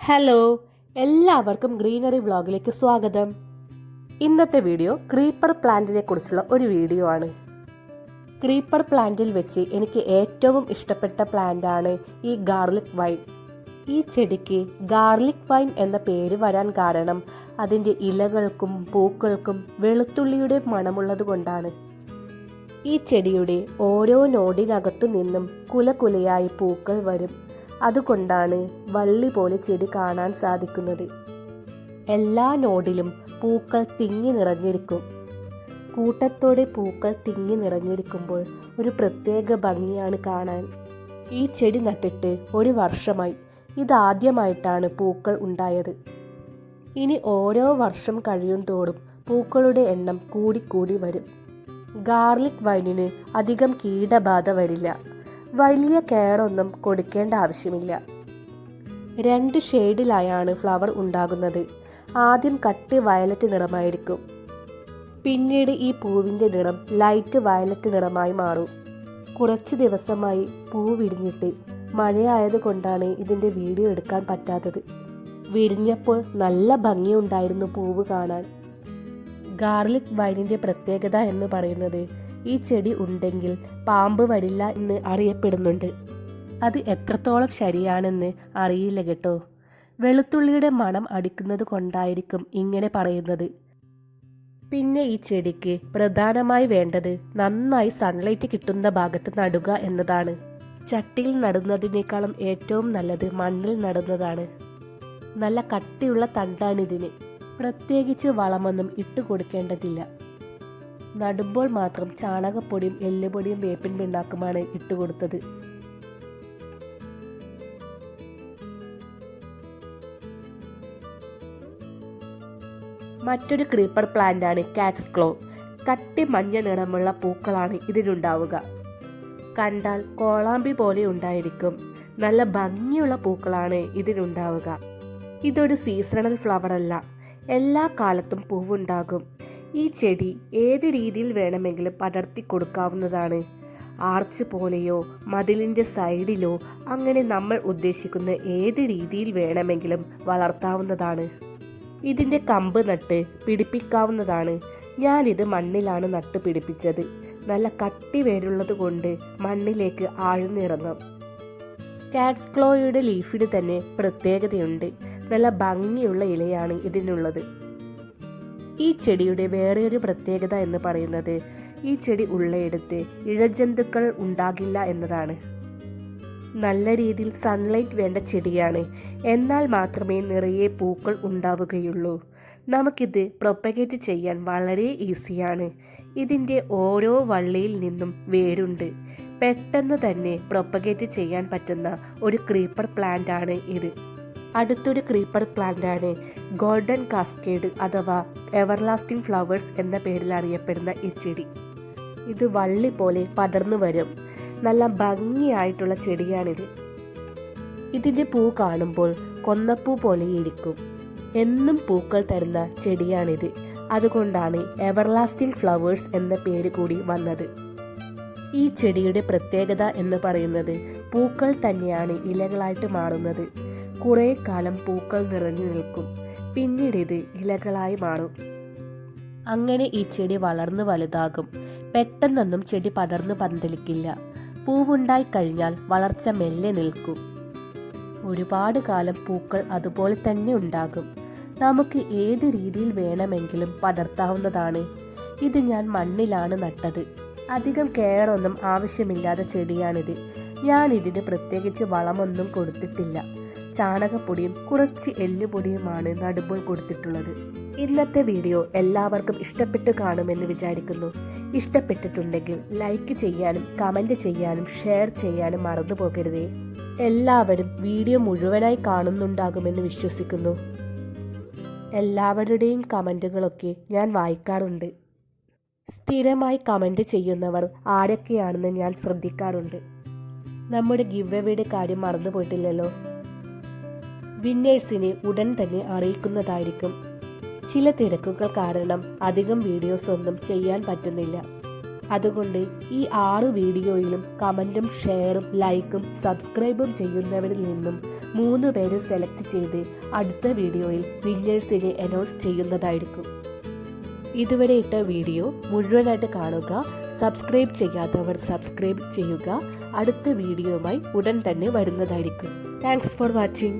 Hello, എല്ലാവർക്കും greenery വ്ളോഗിലേക്ക് സ്വാഗതം. ഇന്നത്തെ വീഡിയോ ക്രീപ്പർ പ്ലാന്റിനെ കുറിച്ചുള്ള ഒരു വീഡിയോ ആണ്. ക്രീപ്പർ പ്ലാന്റിൽ വെച്ച് എനിക്ക് ഏറ്റവും ഇഷ്ടപ്പെട്ട പ്ലാന്റ് ആണ് ഈ ഗാർലിക് വൈൻ. ഈ ചെടിക്ക് ഗാർലിക് വൈൻ എന്ന പേര് വരാൻ കാരണം അതിൻ്റെ ഇലകൾക്കും പൂക്കൾക്കും വെളുത്തുള്ളിയുടെ മണമുള്ളത് കൊണ്ടാണ്. ഈ ചെടിയുടെ ഓരോ നോടിനകത്തു നിന്നും കുലകുലയായി പൂക്കൾ വരും. അതുകൊണ്ടാണ് വള്ളി പോലെ ചെടി കാണാൻ സാധിക്കുന്നത്. എല്ലാ നോഡിലും പൂക്കൾ തിങ്ങി നിറഞ്ഞിരിക്കും. കൂട്ടത്തോടെ പൂക്കൾ തിങ്ങി നിറഞ്ഞിരിക്കുമ്പോൾ ഒരു പ്രത്യേക ഭംഗിയാണ് കാണാൻ. ഈ ചെടി നട്ടിട്ട് ഒരു വർഷമായി. ഇതാദ്യമായിട്ടാണ് പൂക്കൾ ഉണ്ടായത്. ഇനി ഓരോ വർഷം കഴിയും തോറും പൂക്കളുടെ എണ്ണം കൂടിക്കൂടി വരും. ഗാർലിക് വൈനിന് അധികം കീടബാധ വരില്ല. വലിയ കെയറൊന്നും കൊടുക്കേണ്ട ആവശ്യമില്ല. 2 ഷെയ്ഡിലായാണ് ഫ്ലവർ ഉണ്ടാകുന്നത്. ആദ്യം കട്ടി വയലറ്റ് നിറമായിരിക്കും. പിന്നീട് ഈ പൂവിൻ്റെ നിറം ലൈറ്റ് വയലറ്റ് നിറമായി മാറും. കുറച്ച് ദിവസമായി പൂ വിരിഞ്ഞിട്ട് മഴയായതുകൊണ്ടാണ് ഇതിൻ്റെ വീഡിയോ എടുക്കാൻ പറ്റാത്തത്. വിരിഞ്ഞപ്പോൾ നല്ല ഭംഗിയുണ്ടായിരുന്നു പൂവ് കാണാൻ. ഗാർലിക് വൈനിൻ്റെ പ്രത്യേകത എന്ന് പറയുന്നത് ഈ ചെടി ഉണ്ടെങ്കിൽ പാമ്പ് വരില്ല എന്ന് അറിയപ്പെടുന്നുണ്ട്. അത് എത്രത്തോളം ശരിയാണെന്ന് അറിയില്ല കേട്ടോ. വെളുത്തുള്ളിയുടെ മണം അടിക്കുന്നത് കൊണ്ടായിരിക്കും ഇങ്ങനെ പറയുന്നത്. പിന്നെ ഈ ചെടിക്ക് പ്രധാനമായി വേണ്ടത് നന്നായി സൺലൈറ്റ് കിട്ടുന്ന ഭാഗത്ത് നടുക എന്നതാണ്. ചട്ടിയിൽ നടുന്നതിനേക്കാളും ഏറ്റവും നല്ലത് മണ്ണിൽ നടുന്നതാണ്. നല്ല കട്ടിയുള്ള തണ്ടാണിതിന്. പ്രത്യേകിച്ച് വളമൊന്നും ഇട്ടു കൊടുക്കേണ്ടതില്ല. നടുമ്പോൾ മാത്രം ചാണകപ്പൊടിയും എല്ലുപൊടിയും വേപ്പിൻ പിണ്ണാക്കുമാണ് ഇട്ടുകൊടുത്തത്. മറ്റൊരു ക്രീപ്പർ പ്ലാന്റ് ആണ് കാറ്റ്സ് ക്ലോ. കട്ടി മഞ്ഞ നിറമുള്ള പൂക്കളാണ് ഇതിനുണ്ടാവുക. കണ്ടാൽ കോളാമ്പി പോലെ ഉണ്ടായിരിക്കും. നല്ല ഭംഗിയുള്ള പൂക്കളാണ് ഇതിനുണ്ടാവുക. ഇതൊരു സീസണൽ ഫ്ലവർ അല്ല. എല്ലാ കാലത്തും പൂവുണ്ടാകും. ഈ ചെടി ഏത് രീതിയിൽ വേണമെങ്കിലും പടർത്തി കൊടുക്കാവുന്നതാണ്. ആർച്ച് പോലെയോ മതിലിൻ്റെ സൈഡിലോ അങ്ങനെ നമ്മൾ ഉദ്ദേശിക്കുന്ന ഏത് രീതിയിൽ വേണമെങ്കിലും വളർത്താവുന്നതാണ്. ഇതിൻ്റെ കമ്പ് നട്ട് പിടിപ്പിക്കാവുന്നതാണ്. ഞാനിത് മണ്ണിലാണ് നട്ട് പിടിപ്പിച്ചത്. നല്ല കട്ടി വേരുള്ളത് കൊണ്ട് മണ്ണിലേക്ക് ആഴ്ന്നിറങ്ങും. കാറ്റ്സ് ക്ലോയുടെ ലീഫിന് തന്നെ പ്രത്യേകതയുണ്ട്. നല്ല ഭംഗിയുള്ള ഇലയാണ് ഇതിനുള്ളത്. ഈ ചെടിയുടെ വേറെയൊരു പ്രത്യേകത എന്ന് പറയുന്നത് ഈ ചെടി ഉള്ളയിടത്ത് ഇഴജന്തുക്കൾ ഉണ്ടാകില്ല എന്നതാണ്. നല്ല രീതിയിൽ സൺലൈറ്റ് വേണ്ട ചെടിയാണ്. എന്നാൽ മാത്രമേ നിറയെ പൂക്കൾ ഉണ്ടാവുകയുള്ളൂ. നമുക്കിത് പ്രൊപ്പഗേറ്റ് ചെയ്യാൻ വളരെ ഈസിയാണ്. ഇതിൻ്റെ ഓരോ വള്ളിയിൽ നിന്നും വേരുണ്ട്. പെട്ടെന്ന് തന്നെ പ്രൊപ്പഗേറ്റ് ചെയ്യാൻ പറ്റുന്ന ഒരു ക്രീപ്പർ പ്ലാന്റ് ആണ് ഇത്. അടുത്തൊരു ക്രീപ്പർ പ്ലാന്റ് ആണ് ഗോൾഡൻ കാസ്കേഡ് അഥവാ എവർലാസ്റ്റിംഗ് ഫ്ലവേഴ്സ് എന്ന പേരിൽ അറിയപ്പെടുന്ന ഈ ചെടി. ഇത് വള്ളി പോലെ പടർന്നു വരും. നല്ല ഭംഗിയായിട്ടുള്ള ചെടിയാണിത്. ഇതിൻ്റെ പൂ കാണുമ്പോൾ കൊന്നപ്പൂ പോലെ ഇരിക്കും. എന്നും പൂക്കൾ തരുന്ന ചെടിയാണിത്. അതുകൊണ്ടാണ് എവർലാസ്റ്റിംഗ് ഫ്ലവേഴ്സ് എന്ന പേര് കൂടി വന്നത്. ഈ ചെടിയുടെ പ്രത്യേകത എന്ന് പറയുന്നത് പൂക്കൾ തന്നെയാണ് ഇലകളായിട്ട് മാറുന്നത്. കുറേ കാലം പൂക്കൾ നിറഞ്ഞു നിൽക്കും. പിന്നീട് ഇത് ഇലകളായി മാറും. അങ്ങനെ ഈ ചെടി വളർന്നു വലുതാകും. പെട്ടെന്നൊന്നും ചെടി പടർന്നു പന്തലിക്കില്ല. പൂവുണ്ടായി കഴിഞ്ഞാൽ വളർച്ച മെല്ലെ നിൽക്കും. ഒരുപാട് കാലം പൂക്കൾ അതുപോലെ തന്നെ ഉണ്ടാകും. നമുക്ക് ഏത് രീതിയിൽ വേണമെങ്കിലും പടർത്താവുന്നതാണ്. ഇത് ഞാൻ മണ്ണിലാണ് നട്ടത്. അധികം കെയറൊന്നും ആവശ്യമില്ലാത്ത ചെടിയാണിത്. ഞാൻ ഇതിന് പ്രത്യേകിച്ച് വളമൊന്നും കൊടുത്തിട്ടില്ല. ചാണകപ്പൊടിയും കുറച്ച് എല്ലുപൊടിയുമാണ് നടുമ്പോൾ കൊടുത്തിട്ടുള്ളത്. ഇന്നത്തെ വീഡിയോ എല്ലാവർക്കും ഇഷ്ടപ്പെട്ടു കാണുമെന്ന് വിചാരിക്കുന്നു. ഇഷ്ടപ്പെട്ടിട്ടുണ്ടെങ്കിൽ ലൈക്ക് ചെയ്യാനും കമൻറ്റ് ചെയ്യാനും ഷെയർ ചെയ്യാനും മറന്നു പോകരുതേ. എല്ലാവരും വീഡിയോ മുഴുവനായി കാണുന്നുണ്ടാകുമെന്ന് വിശ്വസിക്കുന്നു. എല്ലാവരുടെയും കമൻറ്റുകളൊക്കെ ഞാൻ വായിക്കാറുണ്ട്. സ്ഥിരമായി കമൻറ്റ് ചെയ്യുന്നവർ ആരൊക്കെയാണെന്ന് ഞാൻ ശ്രദ്ധിക്കാറുണ്ട്. നമ്മുടെ ഗിവ് എവേയുടെ കാര്യം മറന്നു പോയിട്ടില്ലല്ലോ. വിന്നേഴ്സിനെ ഉടൻ തന്നെ അറിയിക്കുന്നതായിരിക്കും. ചില തിരക്കുകൾ കാരണം അധികം വീഡിയോസ് ഒന്നും ചെയ്യാൻ പറ്റുന്നില്ല. അതുകൊണ്ട് ഈ 6 വീഡിയോയിലും കമൻറ്റും ഷെയറും ലൈക്കും സബ്സ്ക്രൈബും ചെയ്യുന്നവരിൽ നിന്നും 3 പേര് സെലക്ട് ചെയ്ത് അടുത്ത വീഡിയോയിൽ വിന്നേഴ്സിനെ അനൗൺസ് ചെയ്യുന്നതായിരിക്കും. ഇതുവരെ ഇട്ട വീഡിയോ മുഴുവനായിട്ട് കാണുക. സബ്സ്ക്രൈബ് ചെയ്യാത്തവർ സബ്സ്ക്രൈബ് ചെയ്യുക. അടുത്ത വീഡിയോയുമായി ഉടൻ തന്നെ വരുന്നതായിരിക്കും. Thanks for watching.